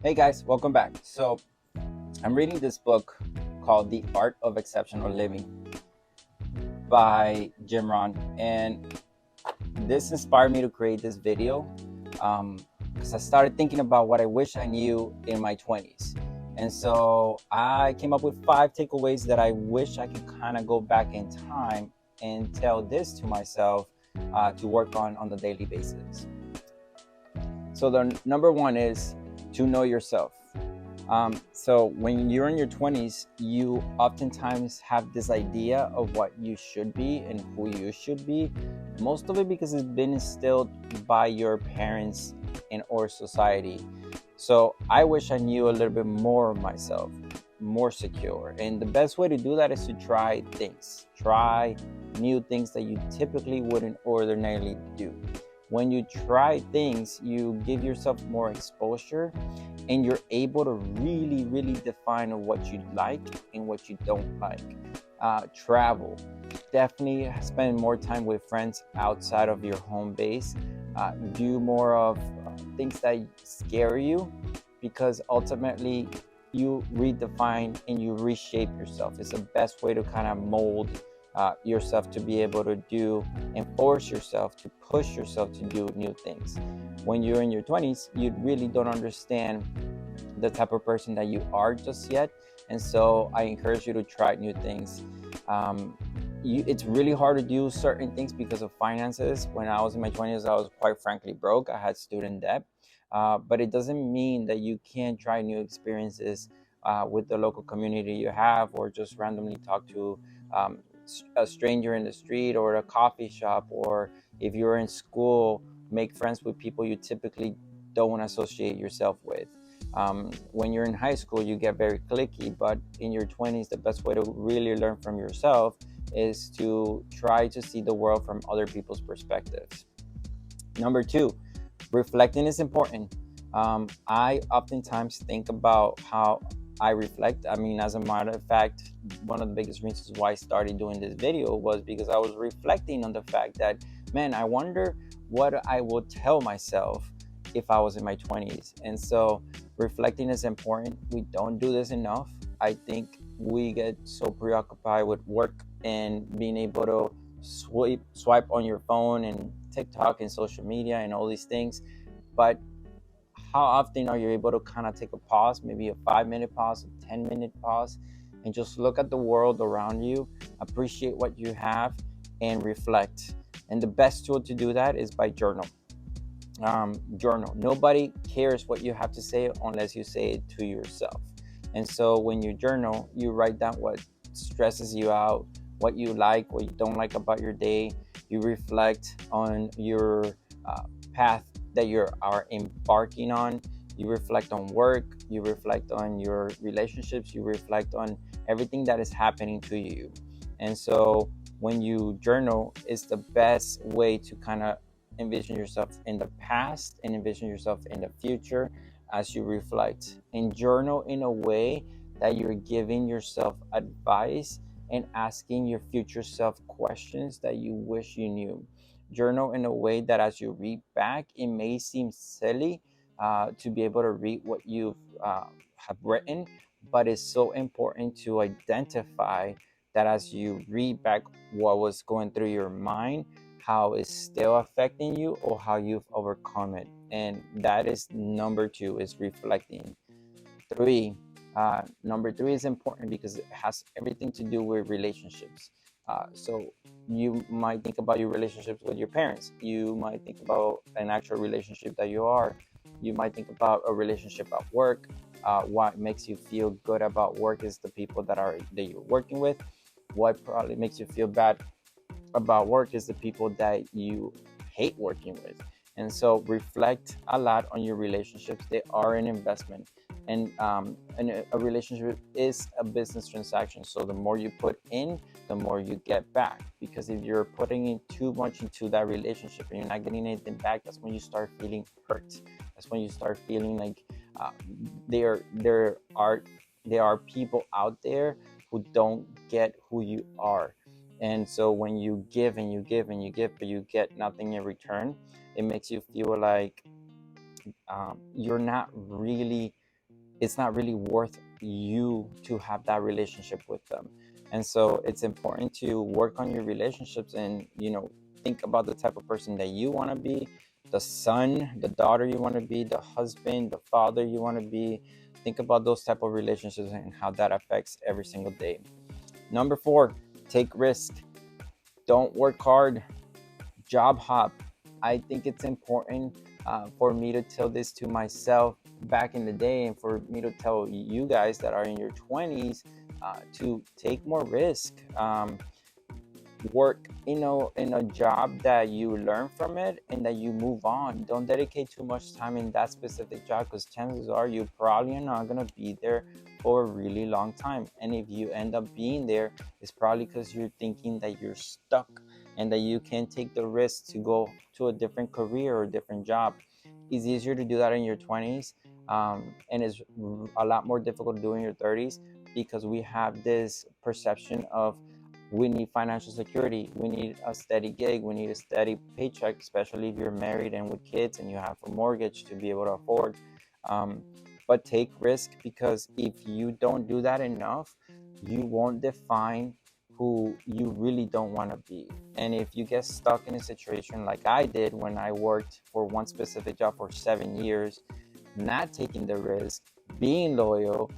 Hey guys, welcome back. So, I'm reading this book called The Art of Exceptional Living by Jim Rohn, and this inspired me to create this video because I started thinking about what I wish I knew in my 20s. And so, I came up with 5 takeaways that I wish I could kind of go back in time and tell this to myself to work on the daily basis. So, the number one is to know yourself. So when you're in your 20s, you oftentimes have this idea of what you should be and who you should be. Most of it because it's been instilled by your parents and or society. So I wish I knew a little bit more of myself, more secure. And the best way to do that is to try things. Try new things that you typically wouldn't ordinarily do. When you try things, you give yourself more exposure and you're able to really define what you like and what you don't like. Travel, definitely spend more time with friends outside of your home base. Do more of things that scare you, because ultimately you redefine and you reshape yourself. It's the best way to kind of mold yourself to be able to do and force yourself to push yourself to do new things. When you're in your 20s, you really don't understand the type of person that you are just yet. And so I encourage you to try new things. It's really hard to do certain things because of finances. When I was in my 20s, I was quite frankly broke. I had student debt. But it doesn't mean that you can't try new experiences with the local community you have, or just randomly talk to a stranger in the street or a coffee shop, or if you're in school, make friends with people you typically don't associate yourself with. When you're in high school, you get very cliquey, but in your 20s, the best way to really learn from yourself is to try to see the world from other people's perspectives. Number two, reflecting is important. I oftentimes think about how I reflect. I mean, as a matter of fact, one of the biggest reasons why I started doing this video was because I was reflecting on the fact that, man, I wonder what I would tell myself if I was in my 20s. And so reflecting is important. We don't do this enough. I think we get so preoccupied with work and being able to swipe on your phone and TikTok and social media and all these things. But how often are you able to kind of take a pause, maybe a 5-minute pause, a 10-minute pause, and just look at the world around you, appreciate what you have, and reflect? And the best tool to do that is by journal. Journal. Nobody cares what you have to say unless you say it to yourself. And so when you journal, you write down what stresses you out, what you like, what you don't like about your day. You reflect on your path that you are embarking on. You reflect on work. You reflect on your relationships. You reflect on everything that is happening to you. And so when you journal, it's the best way to kind of envision yourself in the past and envision yourself in the future as you reflect, and journal in a way that you're giving yourself advice and asking your future self questions that you wish you knew. Journal in a way that as you read back, it may seem silly to be able to read what you have written, but it's so important to identify that as you read back what was going through your mind, how it's still affecting you or how you've overcome it. And that is number two, is reflecting. Three, number three is important because it has everything to do with relationships. So you might think about your relationships with your parents. You might think about an actual relationship that you are. You might think about a relationship at work. What makes you feel good about work is the people that you're working with. What probably makes you feel bad about work is the people that you hate working with. And so reflect a lot on your relationships. They are an investment, and a relationship is a business transaction. So the more you put in, the more you get back. Because if you're putting in too much into that relationship and you're not getting anything back, that's when you start feeling hurt. That's when you start feeling like uh, there are people out there who don't get who you are. And so when you give and you give and you give, but you get nothing in return, it makes you feel like you're not really it's not really worth you to have that relationship with them. And so it's important to work on your relationships and, think about the type of person that you want to be, the son, the daughter you want to be, the husband, the father you want to be. Think about those type of relationships and how that affects every single day. Number 4, take risk. Don't work hard, job hop. I think it's important for me to tell this to myself back in the day, and for me to tell you guys that are in your 20s to take more risk. Work in a job that you learn from it and that you move on. Don't dedicate too much time in that specific job, because chances are you probably are not going to be there for a really long time. And if you end up being there, it's probably because you're thinking that you're stuck and that you can take the risk to go to a different career or a different job. It's easier to do that in your 20s, and it's a lot more difficult to do in your 30s, because we have this perception of we need financial security, we need a steady gig, we need a steady paycheck, especially if you're married and with kids and you have a mortgage to be able to afford. um, but take risk, because if you don't do that enough, you won't define who you really don't want to be. And if you get stuck in a situation like I did when I worked for one specific job for 7 years, not taking the risk, being loyal,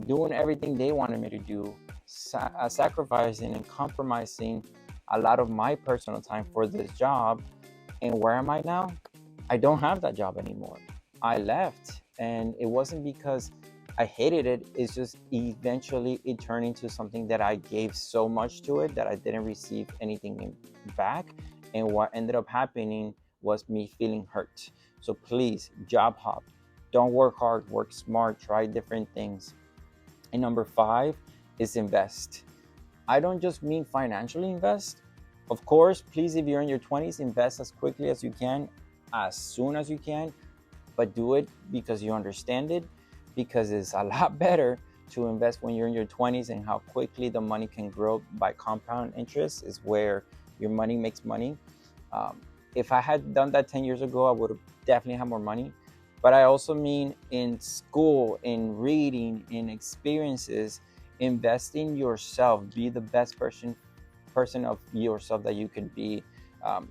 doing everything they wanted me to do, sacrificing and compromising a lot of my personal time for this job. And where am I now? I don't have that job anymore. I left, and it wasn't because I hated it. It's just eventually it turned into something that I gave so much to it that I didn't receive anything back. And what ended up happening was me feeling hurt. So please, job hop. Don't work hard, work smart, try different things. And number 5 is invest. I don't just mean financially invest. Of course, please, if you're in your 20s, invest as quickly as you can, as soon as you can, but do it because you understand it, because it's a lot better to invest when you're in your 20s, and how quickly the money can grow by compound interest is where your money makes money. Um, if I had done that 10 years ago, I would have definitely had more money. But I also mean in school, in reading, in experiences, invest in yourself. Be the best person of yourself that you can be. Um,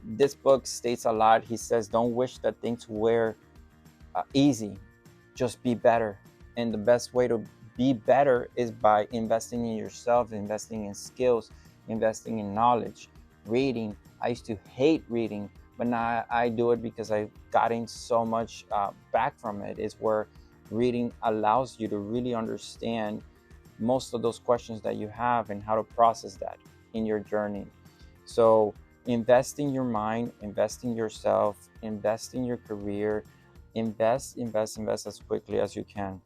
this book states a lot. He says, "Don't wish that things were easy. Just be better." And the best way to be better is by investing in yourself, investing in skills, investing in knowledge, reading. I used to hate reading, but now I do it because I've gotten so much back from it. Is where reading allows you to really understand most of those questions that you have and how to process that in your journey. So invest in your mind, invest in yourself, invest in your career, invest as quickly as you can.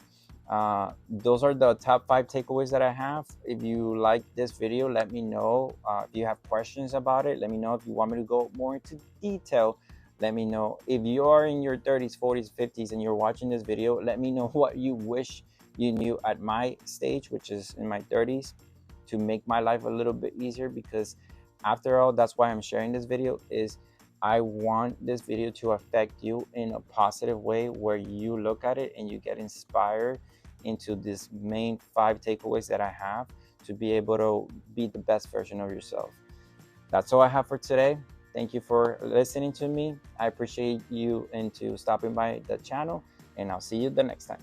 Those are the top 5 takeaways that I have. If you like this video, let me know. If you have questions about it, let me know. If you want me to go more into detail, let me know. If you are in your 30s, 40s, 50s, and you're watching this video, let me know what you wish you knew at my stage, which is in my 30s, to make my life a little bit easier. Because after all, that's why I'm sharing this video, is I want this video to affect you in a positive way, where you look at it and you get inspired into these main 5 takeaways that I have, to be able to be the best version of yourself. That's all I have for today. Thank you for listening to me. I appreciate you into stopping by the channel, and I'll see you the next time.